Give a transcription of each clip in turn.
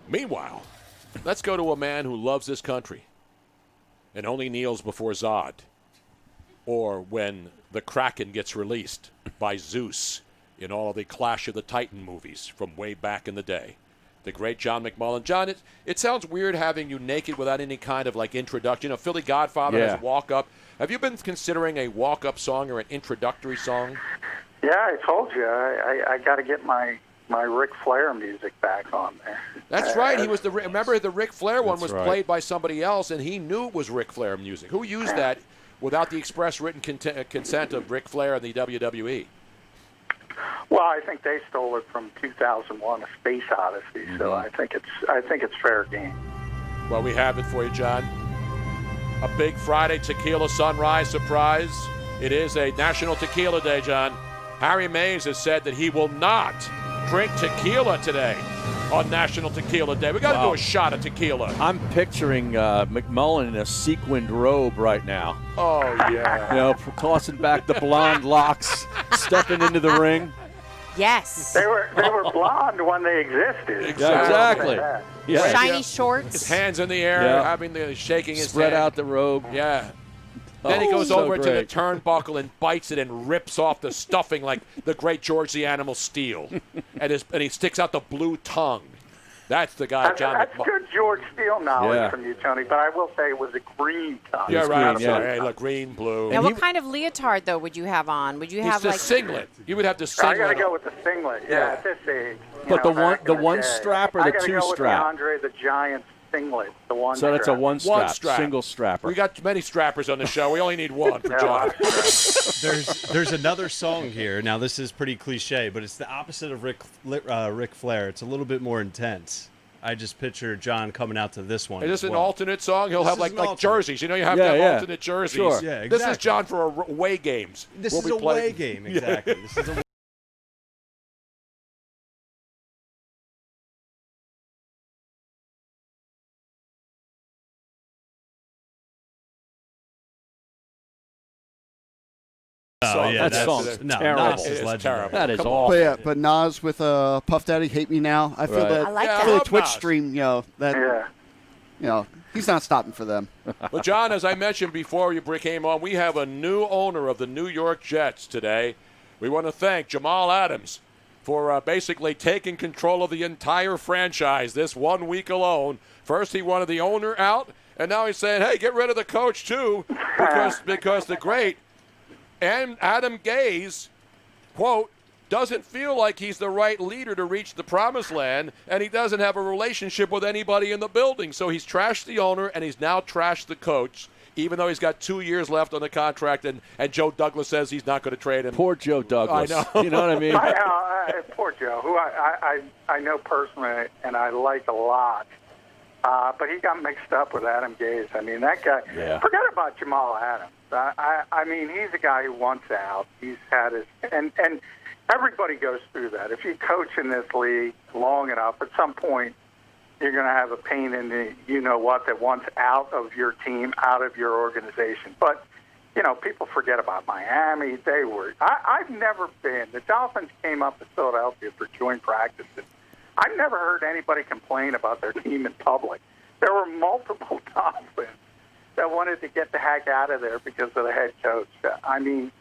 Meanwhile, let's go to a man who loves this country and only kneels before Zod, or when the Kraken gets released by Zeus in all the Clash of the Titan movies from way back in the day. The great John McMullen. John, it sounds weird having you naked without any kind of like introduction. You know, Philly Godfather has Walk Up. Have you been considering a walk-up song or an introductory song? Yeah, I told you. I got to get my Ric Flair music back on there. That's right. He was remember the Ric Flair one was played by somebody else, and he knew it was Ric Flair music. Who used that without the express written consent of Ric Flair and the WWE? Well, I think they stole it from 2001: A Space Odyssey. So I think it's fair game. Well, we have it for you, John. A big Friday tequila sunrise surprise. It is a National Tequila Day, John. Harry Mays has said that he will not drink tequila today on National Tequila Day. We got to do a shot of tequila. I'm picturing McMullen in a sequined robe right now. Oh, yeah. You know, tossing back the blonde locks, stepping into the ring. Yes. They were blonde when they existed. Exactly. Yeah. Shiny shorts. His hands in the air, shaking his Spread head. out the robe. Yeah. Then he goes over to the turnbuckle and bites it and rips off the stuffing like the great George the Animal Steele. and he sticks out the blue tongue. That's the guy, John That's McMullen. good George Steele knowledge from you, Tony, but I will say it was a green tongue. Yeah, right. I'm sorry. Hey, look, green, blue. Now, what kind of leotard, though, would you have on? Would you have the singlet. You would have the singlet. I got to go with the singlet. Yeah, at this age. But the one strap or the two strap? I got to go with the Andre the Giant singlet. The one. So that's a one strap, strap, single strapper. We got many strappers on the show. We only need one for John. There's another song here. Now this is pretty cliche, but it's the opposite of Ric Flair. It's a little bit more intense. I just picture John coming out to this one. Is this an alternate song? He'll have like jerseys. You know, you have to have alternate jerseys. Sure. Yeah, exactly. This is John for away games. This is a away game, exactly. This is a that song's terrible. It's terrible. That is awful. But Nas with Puff Daddy, Hate Me Now. I feel that. I like I that. feel the Twitch stream. He's not stopping for them. Well, John, as I mentioned before you came on, we have a new owner of the New York Jets today. We want to thank Jamal Adams for basically taking control of the entire franchise this 1 week alone. First, he wanted the owner out, and now he's saying, "Hey, get rid of the coach too," because the great. And Adam Gase, quote, doesn't feel like he's the right leader to reach the promised land, and he doesn't have a relationship with anybody in the building. So he's trashed the owner, and he's now trashed the coach, even though he's got 2 years left on the contract, and Joe Douglas says he's not going to trade him. Poor Joe Douglas. I know. You know what I mean? Poor Joe, who I know personally and I like a lot. But he got mixed up with Adam Gase. I mean, that guy. Yeah. Forget about Jamal Adams. I mean, he's a guy who wants out. He's had his and everybody goes through that. If you coach in this league long enough, at some point you're going to have a pain in the you-know-what that wants out of your team, out of your organization. But, people forget about Miami. They were. I've never been. The Dolphins came up to Philadelphia for joint practices. I've never heard anybody complain about their team in public. There were multiple Dolphins that wanted to get the heck out of there because of the head coach. I mean,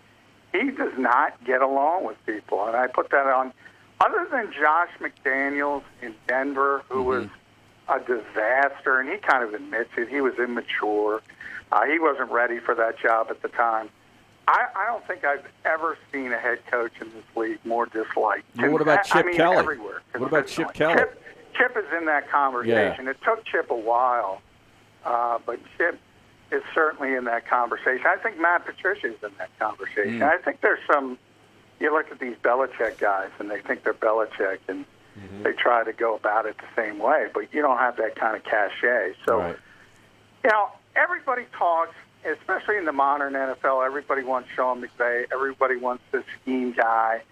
he does not get along with people. And I put that on, other than Josh McDaniels in Denver, who was a disaster, and he kind of admits it. He was immature. He wasn't ready for that job at the time. I don't think I've ever seen a head coach in this league more disliked. Well, what about Chip Kelly? Everywhere. What about Chip Kelly? Chip is in that conversation. Yeah. It took Chip a while, but Chip is certainly in that conversation. I think Matt Patricia is in that conversation. I think there's some, you look at these Belichick guys, and they think they're Belichick, and they try to go about it the same way, but you don't have that kind of cachet. So, everybody talks, especially in the modern NFL, everybody wants Sean McVay. Everybody wants the scheme guy.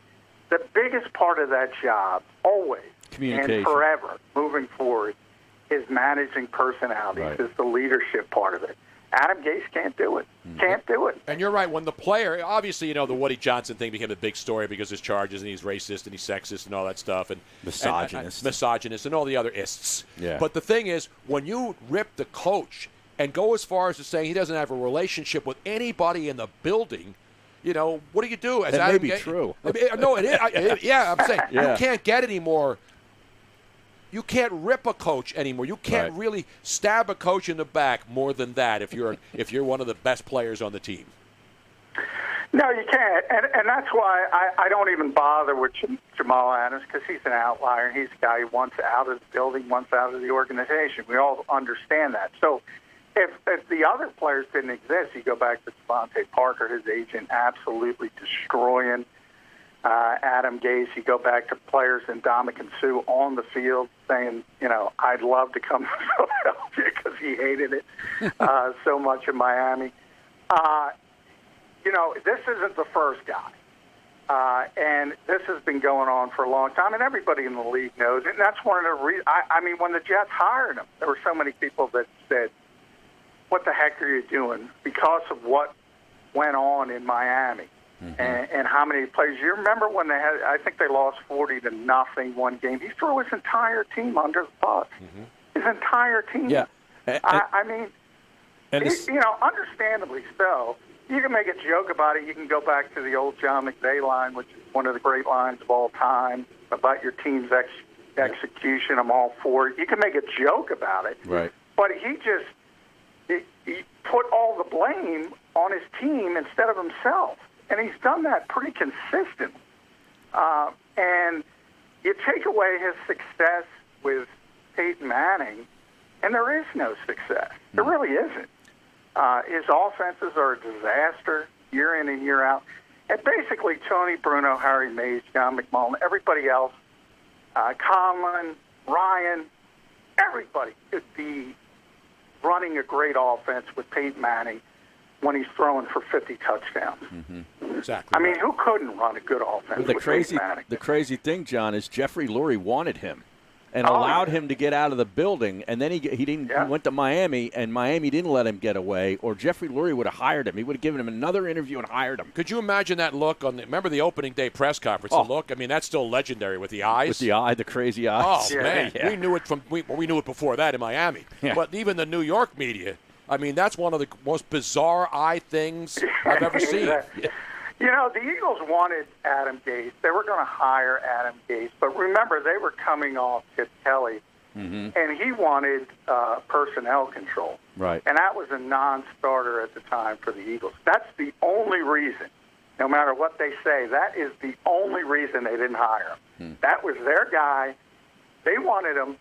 The biggest part of that job, always and forever, moving forward, is managing personalities, is the leadership part of it. Adam Gase can't do it. Can't do it. And you're right. When the player, obviously, the Woody Johnson thing became a big story because his charges, and he's racist and he's sexist and all that stuff, and misogynist, and all the other ists. Yeah. But the thing is, when you rip the coach and go as far as to saying he doesn't have a relationship with anybody in the building, what do you do? As that may be true. No, it is. Yeah, I'm saying Yeah. you can't get any more. You can't rip a coach anymore. You can't really stab a coach in the back more than that if you're one of the best players on the team. No, you can't, and that's why I don't even bother with Jamal Adams, because he's an outlier. He's a guy who wants out of the building, wants out of the organization. We all understand that. So if the other players didn't exist, you go back to Devontae Parker, his agent, absolutely destroying Adam Gase. You go back to players and Ndamukong Suh on the field saying, I'd love to come to Philadelphia because he hated it so much in Miami. This isn't the first guy. And this has been going on for a long time, and everybody in the league knows it. And that's one of the reasons. I mean, when the Jets hired him, there were so many people that said, what the heck are you doing? Because of what went on in Miami. And how many players. You remember when they had, I think they lost 40-0 one game. He threw his entire team under the bus. His entire team. Yeah. I mean, understandably so. You can make a joke about it. You can go back to the old John McVay line, which is one of the great lines of all time, about your team's execution. I'm all for it. You can make a joke about it. Right. But he put all the blame on his team instead of himself. And he's done that pretty consistently. And you take away his success with Peyton Manning, and there is no success. There really isn't. His offenses are a disaster year in and year out. And basically, Tony Bruno, Harry Mays, John McMullen, everybody else, Conlon, Ryan, everybody could be running a great offense with Peyton Manning when he's throwing for 50 touchdowns. Exactly. I mean, who couldn't run a good offense with Peyton Manning? The crazy thing, John, is Jeffrey Lurie wanted him and allowed him to get out of the building, and then he didn't. He went to Miami, and Miami didn't let him get away, or Jeffrey Lurie would have hired him. He would have given him another interview and hired him. Could you imagine that look remember the opening day press conference? The look, I mean, that's still legendary with the eyes. With the crazy eyes. Oh man, we knew it we knew it before that in Miami. Yeah. But even the New York media, I mean, that's one of the most bizarre eye things I've ever seen. Exactly. The Eagles wanted Adam Gase. They were going to hire Adam Gase. But remember, they were coming off Chip Kelly, and he wanted personnel control. Right. And that was a non-starter at the time for the Eagles. That's the only reason, no matter what they say, that is the only reason they didn't hire him. That was their guy. They wanted him,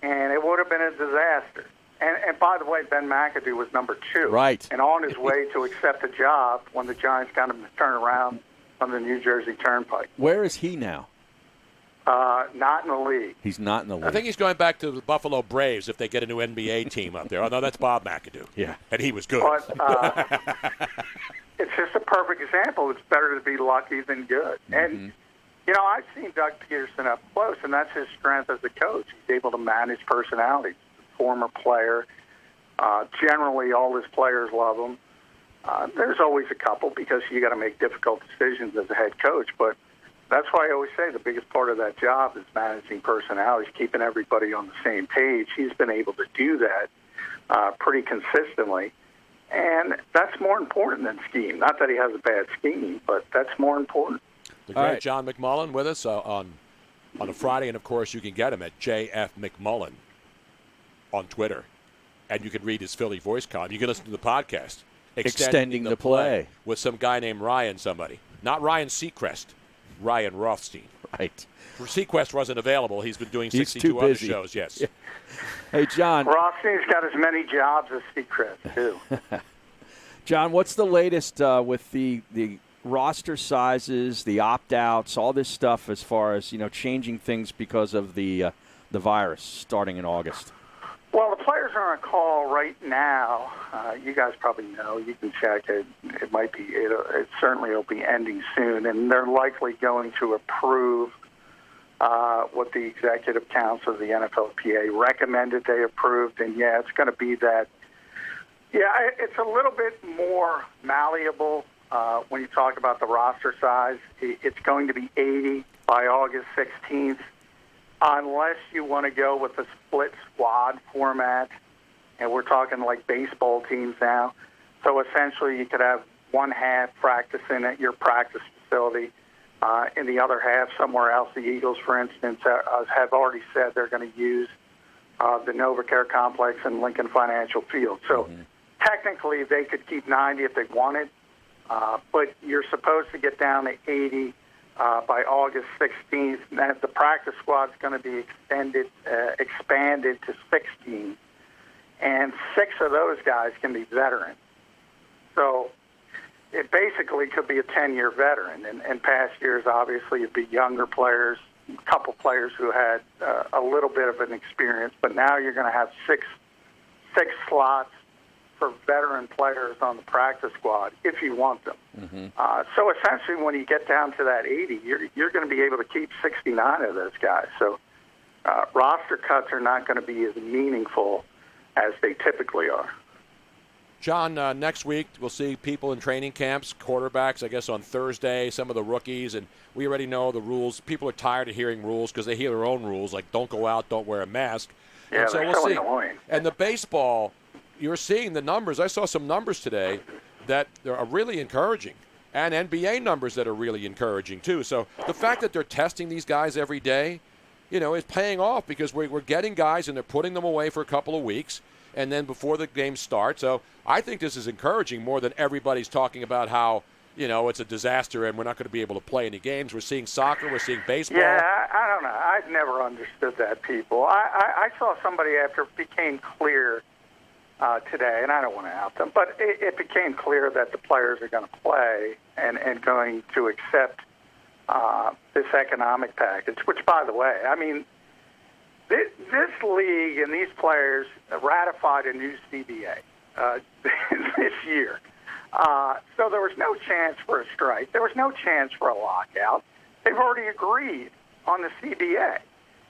and it would have been a disaster. And by the way, Ben McAdoo was number 2. Right. And on his way to accept a job when the Giants got him to turn around on the New Jersey Turnpike. Where is he now? Not in the league. He's not in the league. I think he's going back to the Buffalo Braves if they get a new NBA team up there. Oh, no, that's Bob McAdoo. Yeah. And he was good. But it's just a perfect example. It's better to be lucky than good. And, I've seen Doug Peterson up close, and that's his strength as a coach. He's able to manage personalities. Former player. Generally, all his players love him. There's always a couple because you got to make difficult decisions as a head coach. But that's why I always say the biggest part of that job is managing personalities, keeping everybody on the same page. He's been able to do that pretty consistently. And that's more important than scheme. Not that he has a bad scheme, but that's more important. The great John McMullen with us on a Friday. And, of course, you can get him at JF McMullen on Twitter, and you can read his Philly voice column. You can listen to the podcast, Extending the Play, with some guy named Ryan somebody. Not Ryan Seacrest, Ryan Rothstein. Right. Seacrest wasn't available. He's been doing 62 other shows, yes. Yeah. Hey, John. Rothstein's got as many jobs as Seacrest, too. John, what's the latest with the roster sizes, the opt-outs, all this stuff as far as, changing things because of the virus starting in August? Well, the players are on call right now. You guys probably know. You can check it. It might be. It certainly will be ending soon, and they're likely going to approve what the executive council of the NFLPA recommended they approved. And yeah, it's going to be that Yeah, it's a little bit more malleable when you talk about the roster size. It's going to be 80 by August 16th, unless you want to go with the split squad format, and we're talking like baseball teams now. So essentially you could have one half practicing at your practice facility, and the other half somewhere else. The Eagles, for instance, have already said they're going to use the NovaCare Complex and Lincoln Financial Field. So technically they could keep 90 if they wanted, but you're supposed to get down to 80 by August 16th. And the practice squad's going to be expanded to 16, and 6 of those guys can be veterans. So it basically could be a 10-year veteran. And past years, obviously, it'd be younger players, a couple players who had a little bit of an experience. But now you're going to have six slots for veteran players on the practice squad if you want them. So essentially, when you get down to that 80, you're going to be able to keep 69 of those guys. So roster cuts are not going to be as meaningful as they typically are. John, next week we'll see people in training camps, quarterbacks, I guess, on Thursday, some of the rookies, and we already know the rules. People are tired of hearing rules because they hear their own rules, like don't go out, don't wear a mask. Yeah, and so we'll see. Annoying. And the baseball, you're seeing the numbers. I saw some numbers today that are really encouraging, and NBA numbers that are really encouraging, too. So the fact that they're testing these guys every day, is paying off because we're getting guys and they're putting them away for a couple of weeks, and then before the game starts. So I think this is encouraging more than everybody's talking about how, it's a disaster and we're not going to be able to play any games. We're seeing soccer. We're seeing baseball. Yeah, I don't know. I've never understood that, people. I saw somebody after it became clear today, and I don't want to out them, but it became clear that the players are going to play and going to accept this economic package, which, by the way, I mean, this league and these players ratified a new CBA this year. So there was no chance for a strike. There was no chance for a lockout. They've already agreed on the CBA.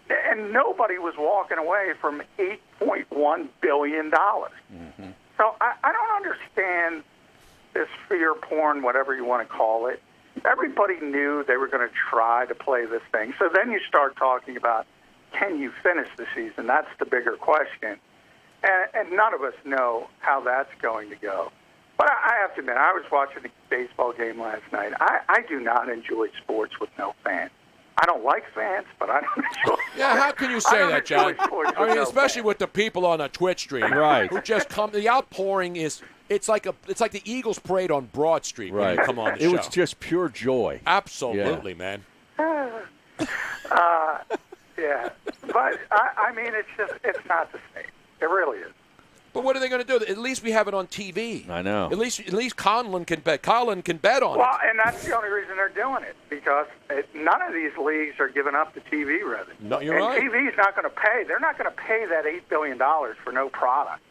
And nobody was walking away from $8.1 billion. So I don't understand this fear porn, whatever you want to call it. Everybody knew they were going to try to play this thing. So then you start talking about, can you finish the season? That's the bigger question. And none of us know how that's going to go. But I have to admit, I was watching a baseball game last night. I do not enjoy sports with no fans. I don't like fans, but I don't enjoy. Yeah, how can you say that, John? I mean, especially with the people on a Twitch stream, right? Who just come. The outpouring it's like the Eagles parade on Broad Street when you come on the show. It was just pure joy. Absolutely, man. Yeah, but I mean, it's not the same. It really is. But what are they going to do? At least we have it on TV. I know. At least Colin can bet. Colin can bet on it. Well, and that's the only reason they're doing it, because none of these leagues are giving up the TV revenue. No, you're and right. TV's not going to pay. They're not going to pay that $8 billion for no product.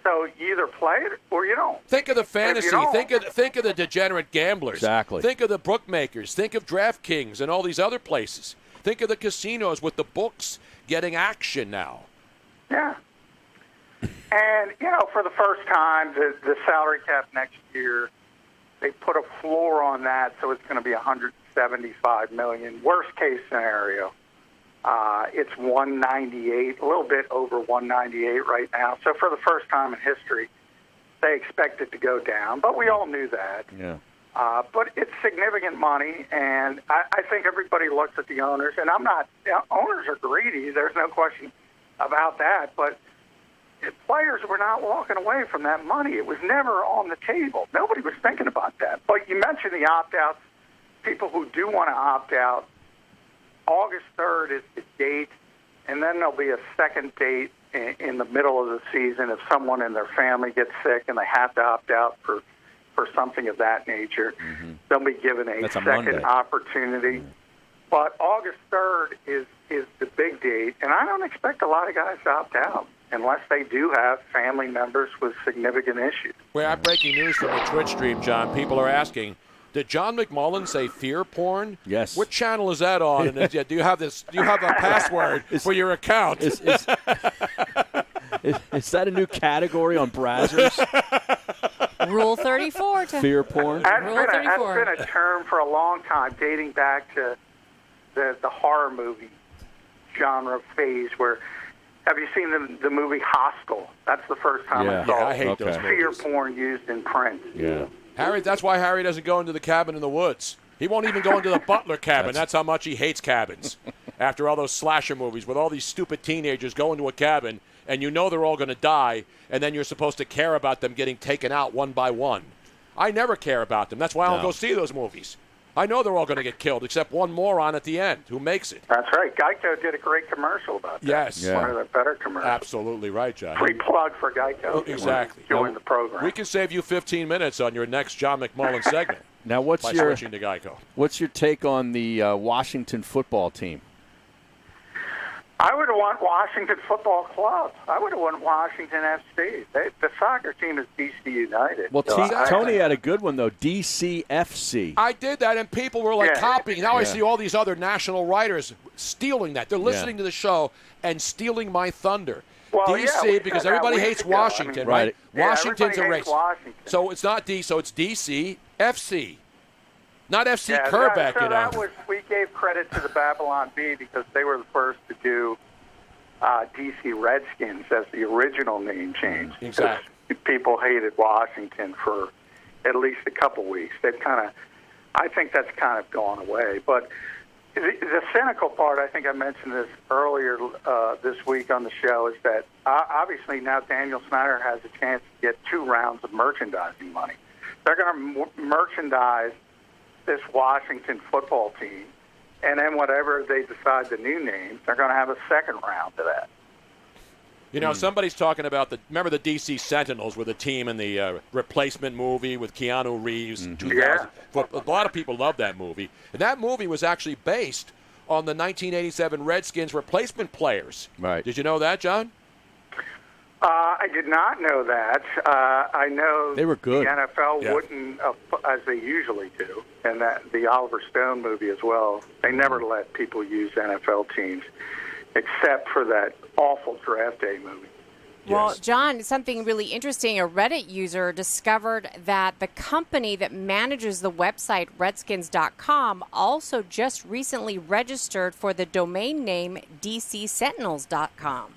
So you either play it or you don't. Think of the fantasy. Think of the degenerate gamblers. Exactly. Think of the bookmakers. Think of DraftKings and all these other places. Think of the casinos with the books getting action now. Yeah. And, for the first time, the salary cap next year, they put a floor on that, so it's going to be $175 million. Worst case scenario, it's $198, a little bit over $198 right now. So for the first time in history, they expect it to go down. But we all knew that. Yeah. But it's significant money, and I think everybody looks at the owners. And owners are greedy. There's no question about that. But players were not walking away from that money. It was never on the table. Nobody was thinking about that. But you mentioned the opt-outs. People who do want to opt out, August 3rd is the date, and then there'll be a second date in the middle of the season if someone in their family gets sick and they have to opt out for something of that nature. They'll be given a second opportunity. But August 3rd is the big date, and I don't expect a lot of guys to opt out unless they do have family members with significant issues. We have breaking news from the Twitch stream, John. People are asking, did John McMullen say fear porn? Yes. What channel is that on? And do you have a password for your account? Is that a new category on Brazzers? Rule 34. Fear porn? That's Rule been 34. a term for a long time, dating back to the horror movie genre phase. Where have you seen the movie Hostel? That's the first time I saw I hate those fear movies. porn used in print. Yeah. Harry, that's why Harry doesn't go into the cabin in the woods. He won't even go into the Butler cabin. That's how much he hates cabins. After all those slasher movies with all these stupid teenagers go into a cabin and you know they're all going to die, and then you're supposed to care about them getting taken out one by one. I never care about them. That's why I don't go see those movies. I know they're all going to get killed, except one moron at the end who makes it. That's right. Geico did a great commercial about that. Yes. One of the better commercials. Absolutely right, John. Free plug for Geico. Exactly. Join the program. We can save you 15 minutes on your next John McMullen segment. Now, by switching to Geico. What's your take on the Washington football team? I would want Washington Football Club. I would want Washington FC. The soccer team is DC United. Well, So Tony had a good one, though, DCFC. I did that, and people were like copying. Now I see all these other national writers stealing that. They're listening to the show and stealing my thunder. Well, DC, because everybody hates Washington, right? Yeah, Washington's a everybody race. hates Washington. So it's not D, so it's DC, FC. Not FC Yeah, Kerbeck, so that was, we gave credit to the Babylon Bee because they were the first to do DC Redskins as the original name change. Exactly. People hated Washington for at least a couple weeks. They've I think that's kind of gone away. But the cynical part, I think I mentioned this earlier this week on the show, is that obviously now Daniel Snyder has a chance to get 2 rounds of merchandising money. They're going to merchandise this Washington football team, and then whatever they decide the new names, they're going to have a second round of that. You know, somebody's talking about remember the DC Sentinels were the team in the replacement movie with Keanu Reeves in 2000. A lot of people love that movie. And that movie was actually based on the 1987 Redskins replacement players. Right. Did you know that, John? I did not know that. I know they were good. The NFL wouldn't, as they usually do, and that the Oliver Stone movie as well. They never let people use NFL teams, except for that awful Draft Day movie. Well, John, something really interesting. A Reddit user discovered that the company that manages the website Redskins.com also just recently registered for the domain name DCSentinels.com.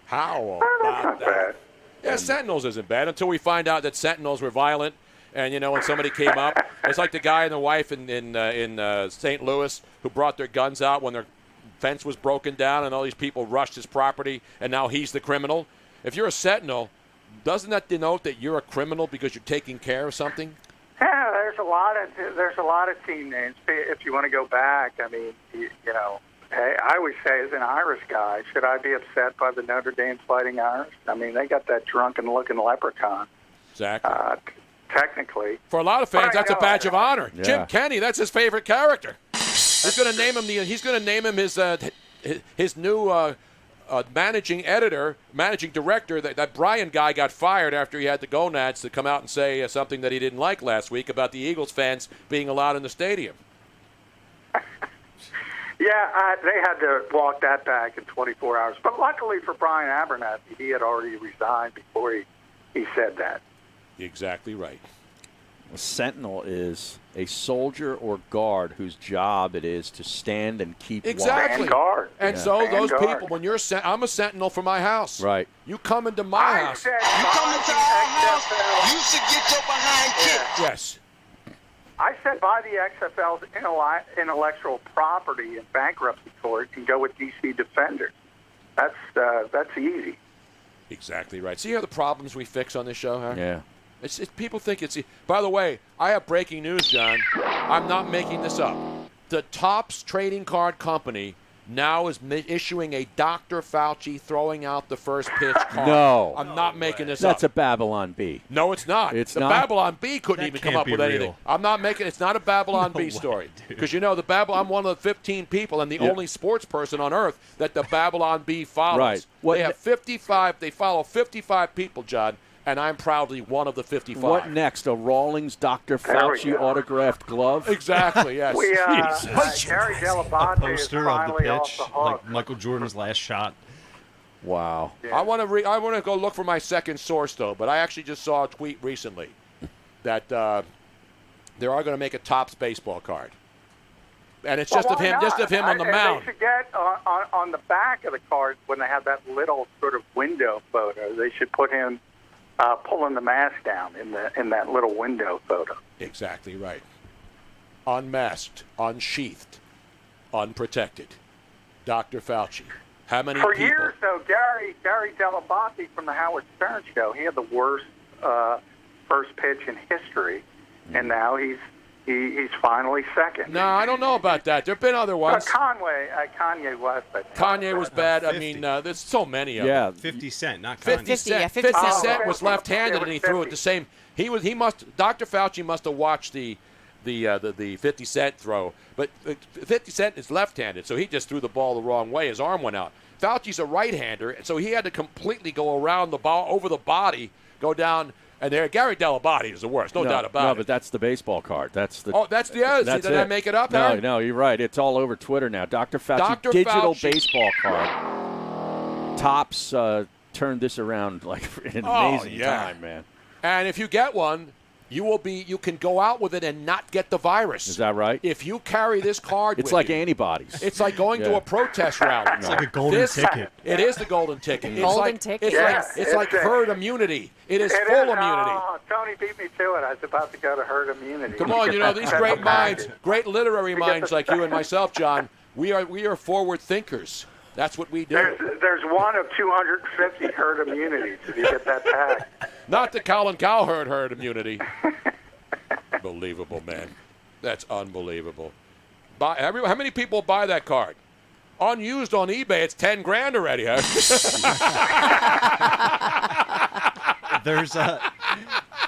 How That's not bad. Yeah, Sentinels isn't bad until we find out that Sentinels were violent. And, you know, when somebody came up, it's like the guy and the wife in St. Louis who brought their guns out when their fence was broken down and all these people rushed his property, and now he's the criminal. If you're a Sentinel, doesn't that denote that you're a criminal because you're taking care of something? Yeah, there's a lot of team names. If you want to go back, I mean, you know, hey, I always say as an Irish guy, should I be upset by the Notre Dame Fighting Irish? I mean, they got that drunken-looking leprechaun. Exactly. Technically, for a lot of fans, that's a badge of honor. Yeah. Jim Kenny, that's his favorite character. He's going to name him his new managing director. That Brian guy got fired after he had the Gonads to come out and say something that he didn't like last week about the Eagles fans being allowed in the stadium. Yeah, they had to walk that back in 24 hours. But luckily for Brian Abernathy, he had already resigned before he said that. Exactly right. A sentinel is a soldier or guard whose job it is to stand and keep exactly. And guard. And so those people, when you're I'm a sentinel for my house. Right. You come into my house. You come into our house. You should get your behind kicked. Yes. I said buy the XFL's intellectual property in bankruptcy court and go with DC Defenders. That's easy. Exactly right. See how the problems we fix on this show, huh? Yeah. People think it's... By the way, I have breaking news, John. I'm not making this up. The Topps trading card company now is issuing a Dr. Fauci throwing out the first pitch card. No. I'm not making this up. That's a Babylon Bee. No, it's not. It's the not? Babylon Bee couldn't That even can't come up be with anything. real. I'm not making... It's not a Babylon No Bee way, story. dude. Because, you know, I'm one of the 15 people and the only sports person on earth that the Babylon Bee follows. Right. What They have 55... They follow 55 people, John, and I'm proudly one of the 55. What next? A Rawlings Dr. There we Fauci go. autographed glove? Exactly, yes. Gary A Dell'Abate is poster of the finally off pitch, the hook. like Michael Jordan's last shot. Wow. Yeah. I want to go look for my second source though, but I actually just saw a tweet recently that they are going to make a Topps baseball card, and it's just of him, on the mound. They should get on the back of the card when they have that little sort of window photo. They should put him pulling the mask down in that little window photo. Exactly right. Unmasked, unsheathed, unprotected. Dr. Fauci. How many For people? years, though, Gary Dell'Abate from the Howard Stern Show, he had the worst first pitch in history, and now he's finally second. No, I don't know about that. There have been other ones. Kanye West. Kanye was bad. I 50. mean, there's so many of them. Yeah. 50 Cent, not 50 Kanye. Cent. 50 Cent was left-handed, It was and he threw it 50. the same. Dr. Fauci must have watched the 50 Cent throw, but 50 Cent is left-handed, so he just threw the ball the wrong way. His arm went out. Fauci's a right-hander, and so he had to completely go around the ball, over the body, go down. And there, Gary Dell'Abate is the worst, no doubt about it. No, but that's the baseball card. That's the. Oh, that's the other. That's Did I make it up, Harry? No, you're right. It's all over Twitter now. Dr. Fauci Dr. digital Fauci. baseball card. Topps turned this around like in an amazing time, man. And if you get one, you can go out with it and not get the virus. Is that right? If you carry this card It's with like you, antibodies. it's like going to Yeah. a protest rally. It's like a golden ticket. It is the golden ticket. It's Golden like, ticket, It's yes. like, it's like herd immunity. It is It full is. immunity. Oh, Tony beat me to it. I was about to go to herd immunity. Come on, these great minds, great literary get minds the like you and myself, John. We are forward thinkers. That's what we do. There's one of 250 herd immunities if you get that tag. Not the Colin Cowherd herd immunity. Unbelievable, man. That's unbelievable. How many people buy that card? Unused on eBay, it's $10,000 already. Huh?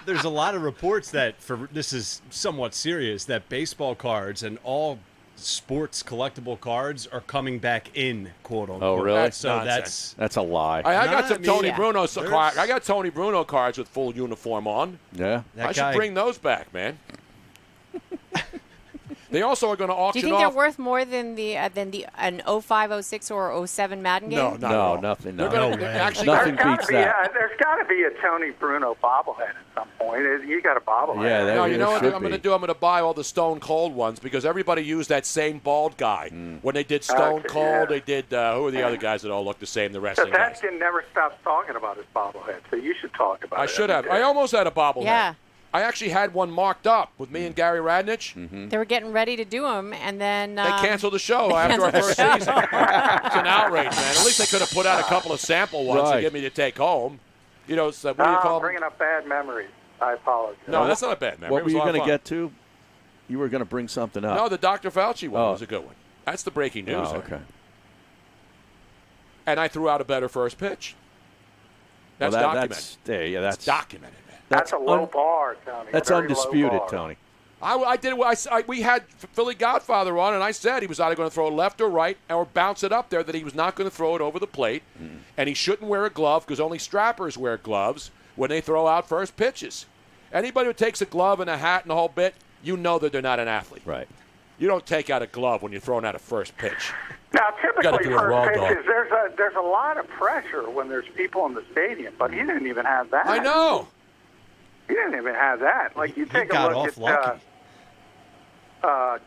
There's a lot of reports that this is somewhat serious, that baseball cards and all sports collectible cards are coming back in, quote unquote. Oh, really? That's So nonsense. That's a lie. I got some Tony yeah. Bruno There's- cards. I got Tony Bruno cards with full uniform on. Yeah. that I should guy- bring those back, man. They also are going to Do you auction think they're off. worth more than an 05, 06, or 07 Madden game? No, not at No, all. nothing. They're No. gonna, way. actually, Nothing There's beats that. there's got to be a Tony Bruno bobblehead at some point. You got a bobblehead. Yeah, that- No, you There know what should I'm going to be. do? I'm going to buy all the Stone Cold ones because everybody used that same bald guy. When they did Stone Okay, Cold, yeah. they did, who are the other guys that all look the same, the So wrestling guys? Thatkin never stops talking about his bobblehead, so you should talk about it. I should have. every I day. almost had a bobblehead. Yeah. I actually had one marked up with me and Gary Radnich. They were getting ready to do them, and then They canceled the show after our first season. It's an outrage, man. At least they could have put out a couple of sample ones to Right. give me to take home. You know, so, what do you call them? bringing up bad memories. I apologize. No, that's not a bad memory. What It were was a you lot of going to fun. get to? You were going to bring something up. No, the Dr. Fauci one Oh. was a good one. That's the breaking news. Oh, there. okay. And I threw out a better first pitch. That's Well, documented. That's It's documented, man. That's a low bar, Tony. That's Very low undisputed, bar. Tony. I did. We had Philly Godfather on, and I said he was either going to throw left or right or bounce it up there, that he was not going to throw it over the plate, and he shouldn't wear a glove because only strappers wear gloves when they throw out first pitches. Anybody who takes a glove and a hat and the whole bit, you know that they're not an athlete. Right. You don't take out a glove when you're throwing out a first pitch. Now, Gotta typically do a raw first dog. pitches, there's a lot of pressure when there's people in the stadium, but he didn't even have that. I know. He didn't even have that. Like you He take a got look off at lucky.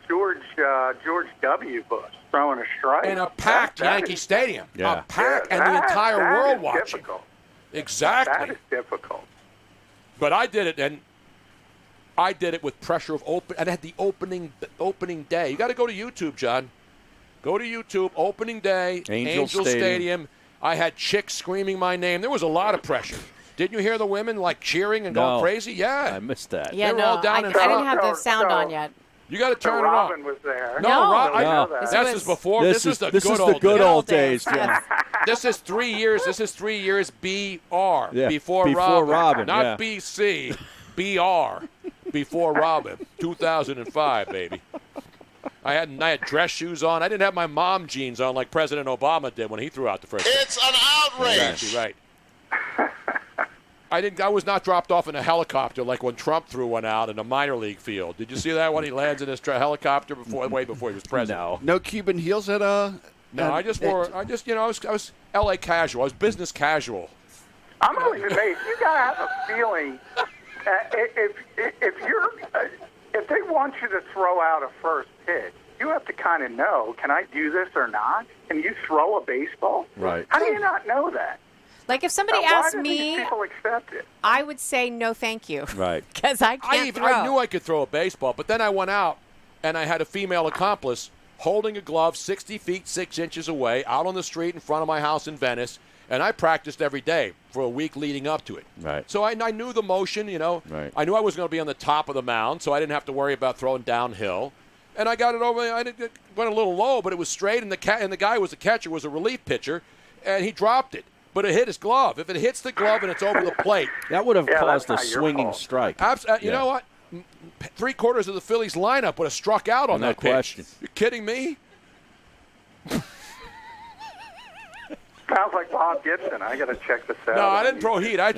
George W. Bush throwing a strike In a packed That Yankee is- Stadium. Yeah. A packed, and the that- entire that world is watching. Difficult. That Exactly. is difficult. But I did it, and I did it with pressure of open. And at the opening day, you got to go to YouTube, John. Go to YouTube. Opening day, Angel Stadium. Stadium. I had chicks screaming my name. There was a lot of pressure. Didn't you hear the women like cheering and going No. crazy? Yeah. I missed that. Yeah, They were no, all down I in didn't front. have the So- sound so- on yet. You got to So turn Robin it was there. No, No. Ro- We know No. that. This is before. This is the this good is old the good days. old days, Jim. Yes. This is 3 years. This is 3 years BR. Yeah, Before before Robin. Robin, Not yeah. BC. BR. Before Robin. 2005, baby. I had dress shoes on. I didn't have my mom jeans on like President Obama did when he threw out the first. It's an outrage. Exactly right. I was not dropped off in a helicopter like when Trump threw one out in a minor league field. Did you see that when he lands in his helicopter way before he was president? No. No Cuban heels at No, I was L.A. casual. I was business casual. I'm always amazed. You gotta have a feeling if they want you to throw out a first pitch, you have to kind of know, can I do this or not? Can you throw a baseball? Right. How do you not know that? Like if somebody Why asked do me, these people accept it? I would say no, thank you. Right. Because I can't throw. I knew I could throw a baseball, but then I went out and I had a female accomplice holding a glove 60 feet 6 inches away out on the street in front of my house in Venice, and I practiced every day for a week leading up to it. Right. So I knew the motion, Right. I knew I was going to be on the top of the mound, so I didn't have to worry about throwing downhill. And I got it over. It went a little low, but it was straight, and the guy who was the catcher was a relief pitcher, and he dropped it. But it hit his glove. If it hits the glove and it's over the plate, that would have caused a that's not your swinging fault. strike. You know what? 3/4 of the Phillies lineup would have struck out on No that pitch. question. You kidding me? Sounds like Bob Gibson. I got to check this out. No, I didn't throw heat. I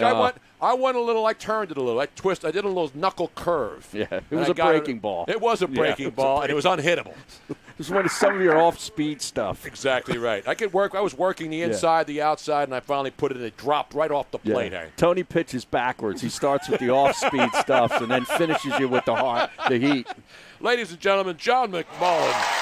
went a little. I turned it a little. I did a little knuckle curve. Yeah, it And was I a got breaking ball. It was a breaking ball, and it was unhittable. This was some of your off-speed stuff. Exactly right. I was working the inside, the outside, and I finally put it, and it dropped right off the plate. Harry. Tony pitches backwards. He starts with the off-speed stuff and then finishes you with the heat. Ladies and gentlemen, John McMullen.